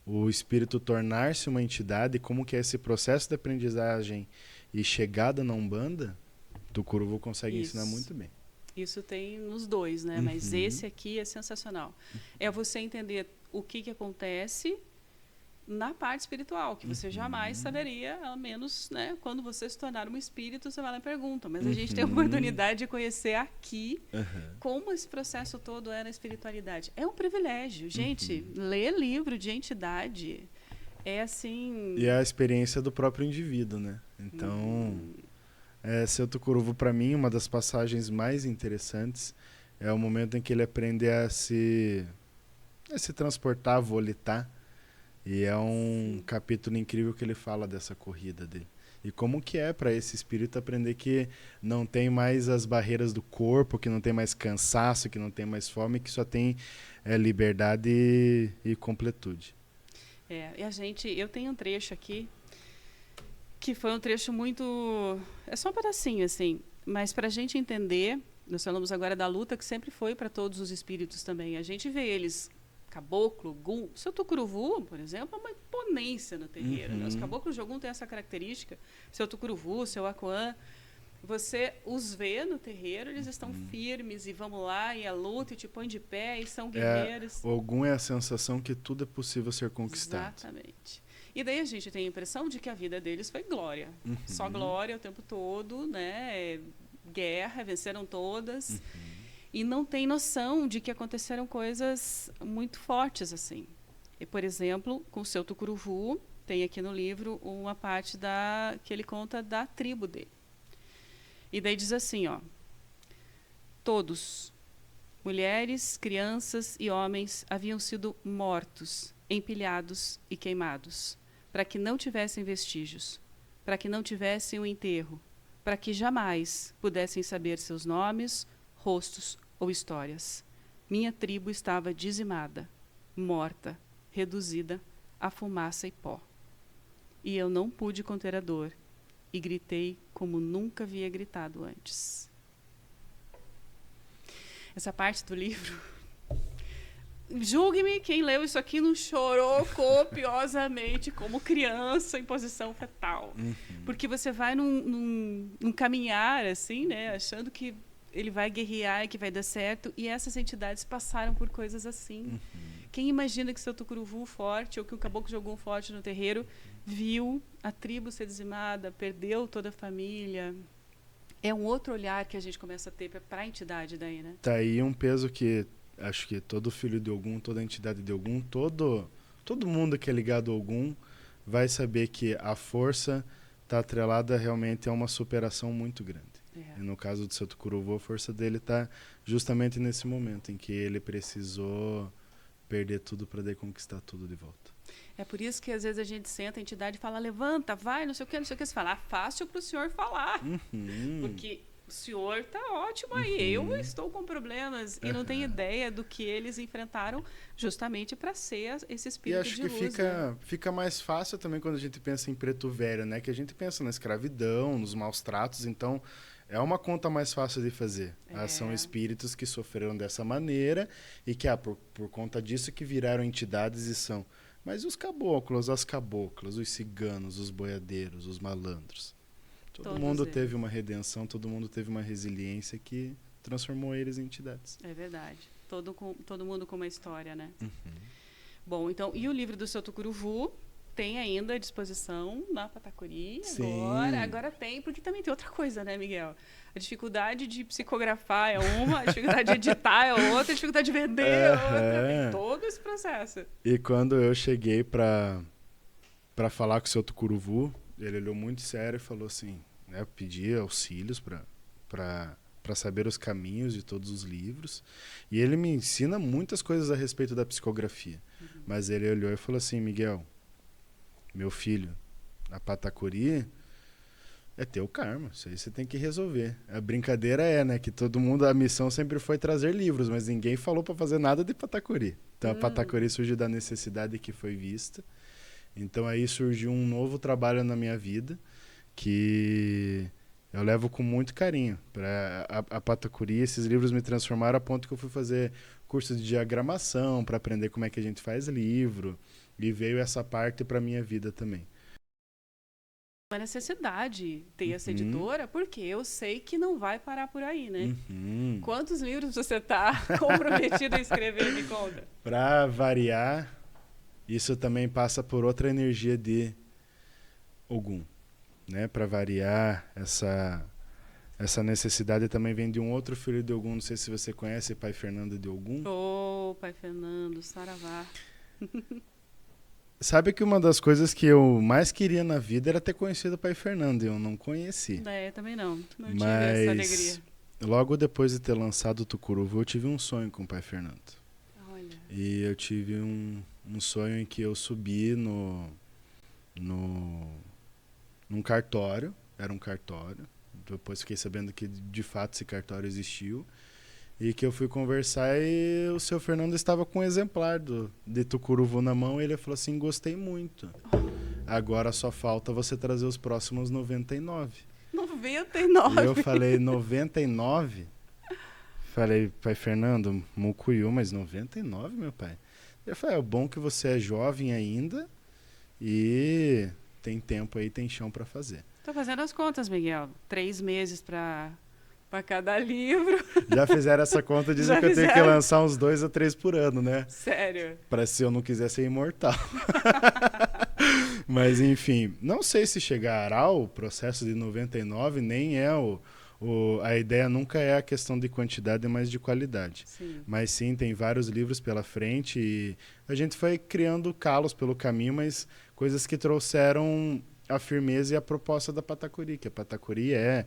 o espírito tornar-se uma entidade, como que é esse processo de aprendizagem e chegada na Umbanda, Tucuruvu consegue ensinar muito bem. Isso tem nos dois, né? Mas esse aqui é sensacional. É você entender o que acontece na parte espiritual, que você jamais saberia, ao menos, né, quando você se tornar um espírito, você vai lá e pergunta. Mas a gente tem a oportunidade de conhecer aqui como esse processo todo é na espiritualidade. É um privilégio. Gente, ler livro de entidade é assim... E é a experiência do próprio indivíduo, né? Então, seu Tucuruvu, para mim, uma das passagens mais interessantes é o momento em que ele aprende a se transportar, a volitar. E é um capítulo incrível que ele fala dessa corrida dele. E como que é para esse espírito aprender que não tem mais as barreiras do corpo, que não tem mais cansaço, que não tem mais fome, que só tem liberdade e completude. E eu tenho um trecho aqui, que foi um trecho muito... É só um pedacinho, assim. Mas para a gente entender, nós falamos agora da luta, que sempre foi para todos os espíritos também. A gente vê eles... Caboclo, Ogum, o seu Tucuruvu, por exemplo, é uma imponência no terreiro. Né? Os caboclos de Ogum têm essa característica. Seu Tucuruvu, seu Aquã, você os vê no terreiro, eles estão firmes e vamos lá, e a luta, e te põe de pé, e são guerreiros. Ogum é a sensação que tudo é possível ser conquistado. Exatamente. E daí a gente tem a impressão de que a vida deles foi glória. Só glória o tempo todo, né? Guerra, venceram todas. E não tem noção de que aconteceram coisas muito fortes assim. E, por exemplo, com o seu Tucuruvu, tem aqui no livro uma parte que ele conta da tribo dele. E daí diz assim, todos, mulheres, crianças e homens, haviam sido mortos, empilhados e queimados, para que não tivessem vestígios, para que não tivessem um enterro, para que jamais pudessem saber seus nomes, rostos ou histórias. Minha tribo estava dizimada, morta, reduzida a fumaça e pó. E eu não pude conter a dor, e gritei como nunca havia gritado antes. Essa parte do livro, julgue-me, quem leu isso aqui não chorou copiosamente como criança em posição fetal. Porque você vai num caminhar, assim, né, achando que ele vai guerrear e que vai dar certo, e essas entidades passaram por coisas assim. Quem imagina que seu tucuruvu forte, ou que um caboclo jogou um forte no terreiro, viu a tribo ser dizimada, perdeu toda a família. É um outro olhar que a gente começa a ter para a entidade daí, né? Tá aí um peso que acho que todo filho de Ogum, toda entidade de Ogum, todo mundo que é ligado a Ogum vai saber que a força está atrelada realmente a uma superação muito grande. E no caso do seu tucuruvu, a força dele está justamente nesse momento em que ele precisou perder tudo para daí conquistar tudo de volta. É por isso que às vezes a gente senta, a entidade fala, levanta, vai, não sei o que, não sei o que. Você fala, fácil para o senhor falar. Porque o senhor está ótimo aí, eu estou com problemas. E não tem ideia do que eles enfrentaram justamente para ser esse espírito de luz. E acho que fica mais fácil também quando a gente pensa em Preto Velho, né? Que a gente pensa na escravidão, nos maus tratos, então é uma conta mais fácil de fazer. São espíritos que sofreram dessa maneira e que, por conta disso, que viraram entidades e são. Mas os caboclos, as caboclas, os ciganos, os boiadeiros, os malandros. Todo mundo teve uma redenção, todo mundo teve uma resiliência que transformou eles em entidades. É verdade. Todo mundo com uma história, né? Bom, então, e o livro do seu tucuruvu tem ainda à disposição na Patacuri agora. Agora tem, porque também tem outra coisa, né, Miguel? A dificuldade de psicografar é uma, a dificuldade de editar é outra, a dificuldade de vender é outra. Tem todo esse processo. E quando eu cheguei para falar com o seu tucuruvu, ele olhou muito sério e falou assim, né, eu pedi auxílios para saber os caminhos de todos os livros. E ele me ensina muitas coisas a respeito da psicografia. Mas ele olhou e falou assim, Miguel, meu filho, a Patacuri é teu karma, isso aí você tem que resolver. A brincadeira né, que todo mundo, a missão sempre foi trazer livros, mas ninguém falou para fazer nada de Patacuri. Então a Patacuri surgiu da necessidade que foi vista. Então aí surgiu um novo trabalho na minha vida, que eu levo com muito carinho. A Patacuri, esses livros me transformaram a ponto que eu fui fazer curso de diagramação, para aprender como é que a gente faz livro, e veio essa parte para minha vida também. Uma necessidade ter essa editora, porque eu sei que não vai parar por aí, né? Quantos livros você está comprometido a escrever, me conta? Para variar, isso também passa por outra energia de Ogum, né? Para variar, essa necessidade também vem de um outro filho de Ogum, não sei se você conhece, Pai Fernando de Ogum. Pai Fernando, saravá. Sabe que uma das coisas que eu mais queria na vida era ter conhecido o Pai Fernando, e eu não conheci. Também não tive essa alegria. Logo depois de ter lançado o Tucuruvu, eu tive um sonho com o Pai Fernando. Olha. E eu tive um sonho em que eu subi num cartório, era um cartório, depois fiquei sabendo que de fato esse cartório existiu, e que eu fui conversar e o seu Fernando estava com um exemplar de Tucuruvu na mão, e ele falou assim, gostei muito. Agora só falta você trazer os próximos 99. 99? E eu falei, 99? Falei, Pai Fernando, Mucuyu, mas 99, meu pai? Ele falou, é bom que você é jovem ainda e tem tempo aí, tem chão para fazer. Tô fazendo as contas, Miguel. 3 meses para cada livro. Já fizeram essa conta, dizem que eu tenho que lançar uns 2 a 3 por ano, né? Sério? Para se eu não quiser ser imortal. Mas, enfim, não sei se chegará ao processo de 99, nem é a ideia nunca é a questão de quantidade, mas de qualidade. Sim. Mas sim, tem vários livros pela frente e a gente foi criando calos pelo caminho, mas coisas que trouxeram a firmeza e a proposta da Patacuri, que a Patacuri é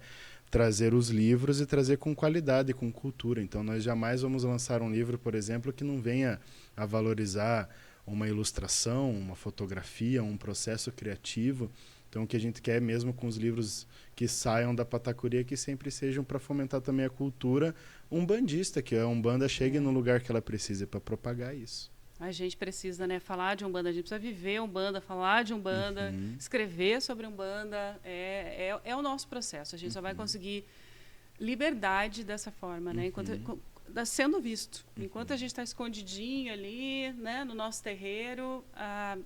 trazer os livros e trazer com qualidade, com cultura. Então, nós jamais vamos lançar um livro, por exemplo, que não venha a valorizar uma ilustração, uma fotografia, um processo criativo. Então, o que a gente quer mesmo com os livros que saiam da Patacuri é que sempre sejam para fomentar também a cultura umbandista, que a Umbanda chegue no lugar que ela precisa para propagar isso. A gente precisa, né, falar de Umbanda, a gente precisa viver Umbanda, falar de Umbanda, escrever sobre Umbanda. É o nosso processo. A gente só vai conseguir liberdade dessa forma, né? Enquanto sendo visto. Enquanto a gente está escondidinho ali, né, no nosso terreiro,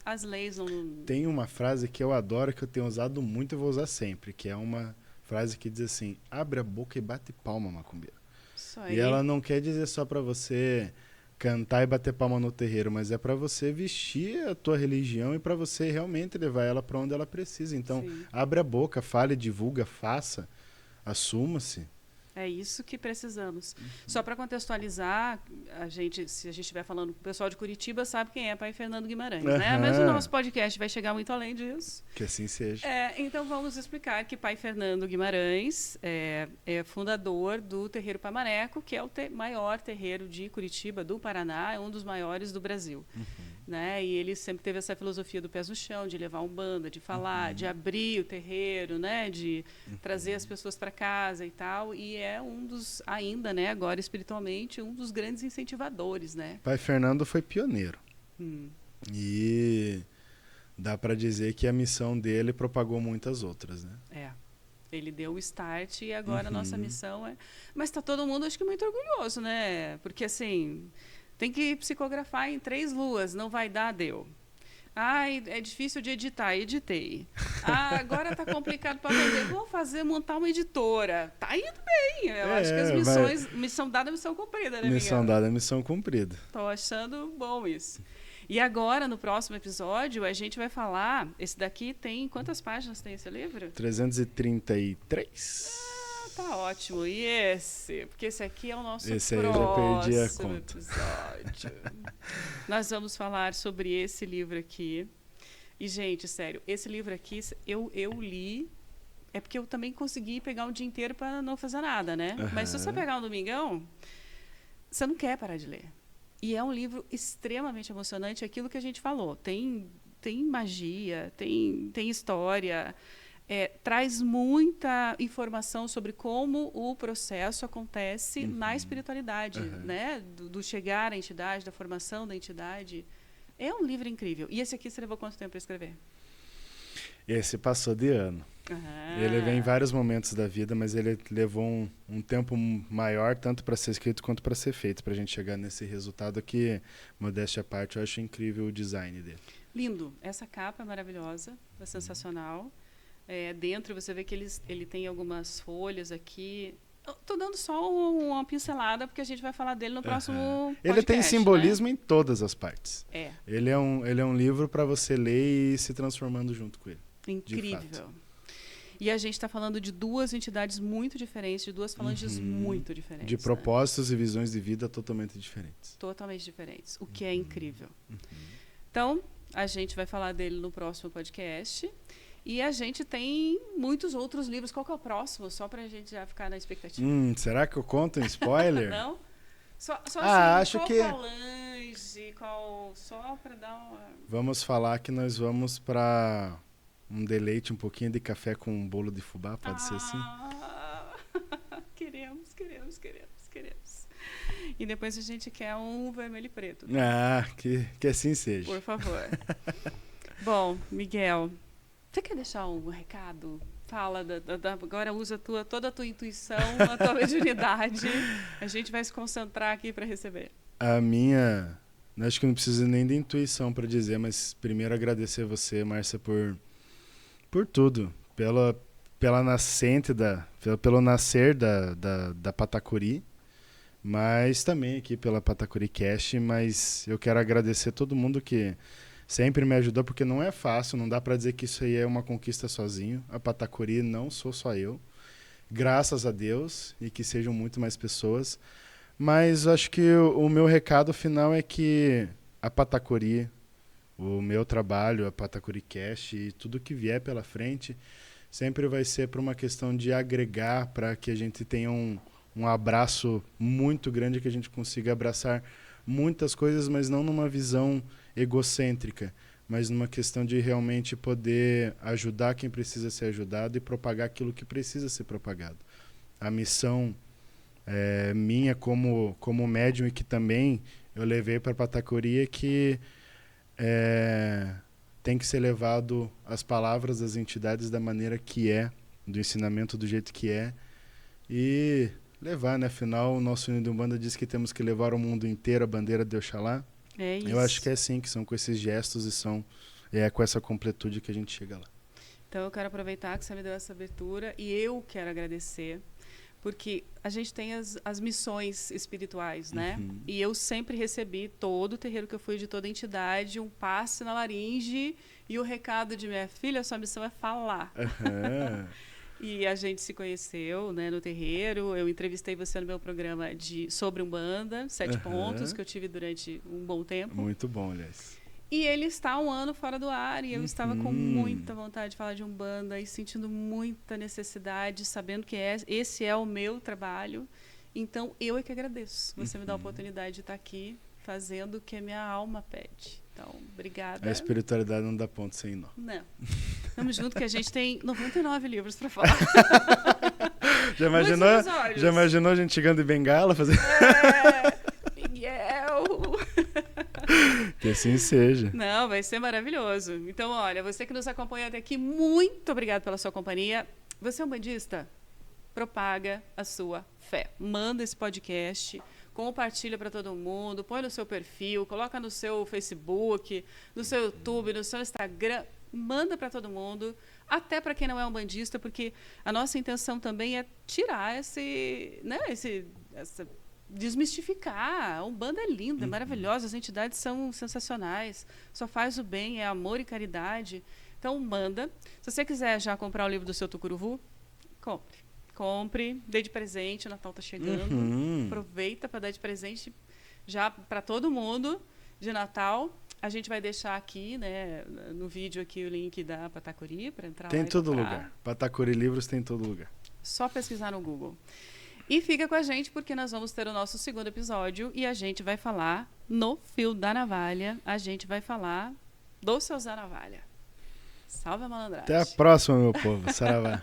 as leis não... Tem uma frase que eu adoro, que eu tenho usado muito e vou usar sempre, que é uma frase que diz assim: abre a boca e bate palma, macumbeiro. Isso aí. E ela não quer dizer só para você cantar e bater palma no terreiro, mas é para você vestir a tua religião e para você realmente levar ela para onde ela precisa. Então, Sim. abre a boca, fale, divulga, faça, assuma-se. É isso que precisamos. Só para contextualizar, se a gente estiver falando com o pessoal de Curitiba, sabe quem é Pai Fernando Guimarães, né? Mas o nosso podcast vai chegar muito além disso. Que assim seja. Então vamos explicar que Pai Fernando Guimarães é fundador do Terreiro Pamaneco, que é o maior terreiro de Curitiba, do Paraná, é um dos maiores do Brasil. Né? E ele sempre teve essa filosofia do pés no chão, de levar Umbanda, de falar, de abrir o terreiro, né? De trazer as pessoas para casa e tal. E é um dos, ainda, né, agora espiritualmente, um dos grandes incentivadores, né? Pai Fernando foi pioneiro. E dá para dizer que a missão dele propagou muitas outras, né? Ele deu o start e agora a nossa missão é... Mas está todo mundo, acho que, muito orgulhoso, né? Porque, assim... Tem que psicografar em 3 luas, não vai dar, deu. É difícil de editar, editei. Agora está complicado para vender, vou montar uma editora. Tá indo bem. Eu acho que as missões, missão dada, missão cumprida, né, Missão dada, missão cumprida. Estou achando bom isso. E agora, no próximo episódio, a gente vai falar, esse daqui tem, quantas páginas tem esse livro? 333. Tá ótimo. E esse? Porque esse aqui é o nosso esse próximo aí eu já perdi a conta. Episódio. Nós vamos falar sobre esse livro aqui. E, gente, sério, esse livro aqui eu li... É porque eu também consegui pegar um dia inteiro para não fazer nada, né? Mas se você pegar um domingão, você não quer parar de ler. E é um livro extremamente emocionante, aquilo que a gente falou. Tem magia, tem história... traz muita informação sobre como o processo acontece na espiritualidade, né? Do chegar à entidade, da formação da entidade. É um livro incrível. E esse aqui você levou quanto tempo para escrever? Esse passou de ano. Ele vem em vários momentos da vida, mas ele levou um tempo maior, tanto para ser escrito quanto para ser feito, para a gente chegar nesse resultado que, modéstia à parte, eu acho incrível o design dele. Lindo. Essa capa é maravilhosa, é sensacional. Dentro você vê que ele tem algumas folhas aqui. Estou dando só uma pincelada, porque a gente vai falar dele no próximo podcast. Ele tem simbolismo, né? Em todas as partes. É. Ele é um livro para você ler e ir se transformando junto com ele. Incrível. E a gente está falando de 2 entidades muito diferentes, de 2 falanges muito diferentes. De propósitos, né? E visões de vida totalmente diferentes. Totalmente diferentes, o que é incrível. Então, a gente vai falar dele no próximo podcast. E a gente tem muitos outros livros. Qual que é o próximo? Só para a gente já ficar na expectativa. Será que eu conto um spoiler? Não? Só assim, acho qual que... falange, só para dar uma... Vamos falar que nós vamos para um deleite, um pouquinho de café com um bolo de fubá, pode ser assim? Queremos. E depois a gente quer um vermelho e preto. Que assim seja. Por favor. Bom, Miguel... Você quer deixar um recado? Fala, agora usa toda a tua intuição, a tua mediunidade. A gente vai se concentrar aqui para receber. A minha... Acho que não precisa nem de intuição para dizer, mas primeiro agradecer você, Márcia, por tudo. Pela nascente, pelo nascer da Patacuri, mas também aqui pela Patacuri Cast. Mas eu quero agradecer todo mundo que... sempre me ajudou, porque não é fácil, não dá para dizer que isso aí é uma conquista sozinho. A Patacuri não sou só eu, graças a Deus, e que sejam muito mais pessoas. Mas acho que o meu recado final é que a Patacuri, o meu trabalho, a Patacuri Cast e tudo que vier pela frente, sempre vai ser por uma questão de agregar, para que a gente tenha um abraço muito grande, que a gente consiga abraçar muitas coisas, mas não numa visão egocêntrica, mas numa questão de realmente poder ajudar quem precisa ser ajudado e propagar aquilo que precisa ser propagado. A missão minha como médium, e que também eu levei para Patacuri que tem que ser levado as palavras das entidades da maneira que é, do ensinamento do jeito que é, e levar, né? Afinal, o nosso hino de Umbanda diz que temos que levar ao mundo inteiro a bandeira de Oxalá. É isso. Eu acho que é assim, que são com esses gestos e com essa completude que a gente chega lá. Então, eu quero aproveitar que você me deu essa abertura e eu quero agradecer, porque a gente tem as missões espirituais, né? E eu sempre recebi, todo o terreiro que eu fui, de toda entidade, um passe na laringe e o recado de minha filha, sua missão é falar. E a gente se conheceu, né, no terreiro. Eu entrevistei você no meu programa sobre Umbanda, 7 pontos, que eu tive durante um bom tempo. Muito bom, aliás. E ele está 1 ano fora do ar e eu estava com muita vontade de falar de Umbanda e sentindo muita necessidade, sabendo que esse é o meu trabalho. Então, eu é que agradeço. Você me dá a oportunidade de estar aqui fazendo o que a minha alma pede. Então, obrigada. A espiritualidade não dá ponto sem nó. Não. Vamos junto que a gente tem 99 livros para falar. Já imaginou a gente chegando em Bengala fazendo... Miguel! Que assim seja. Não, vai ser maravilhoso. Então, olha, você que nos acompanha até aqui, muito obrigado pela sua companhia. Você é um bandista? Propaga a sua fé. Manda esse podcast, compartilha para todo mundo, põe no seu perfil, coloca no seu Facebook, no seu YouTube, no seu Instagram, manda para todo mundo, até para quem não é um bandista, porque a nossa intenção também é tirar desmistificar. A Umbanda é linda, é maravilhosa, as entidades são sensacionais, só faz o bem, é amor e caridade. Então, manda. Se você quiser já comprar o livro do seu Tucuruvu, compre, dê de presente, o Natal está chegando. Aproveita para dar de presente já para todo mundo de Natal. A gente vai deixar aqui, né, no vídeo aqui o link da Patacuri para entrar lá. Tem em todo lugar. Patacuri Livros tem em todo lugar. Só pesquisar no Google. E fica com a gente porque nós vamos ter o nosso 2º episódio e a gente vai falar no fio da navalha. A gente vai falar do seu Zé Navalha. Salve a malandragem. Até a próxima, meu povo. Saravá.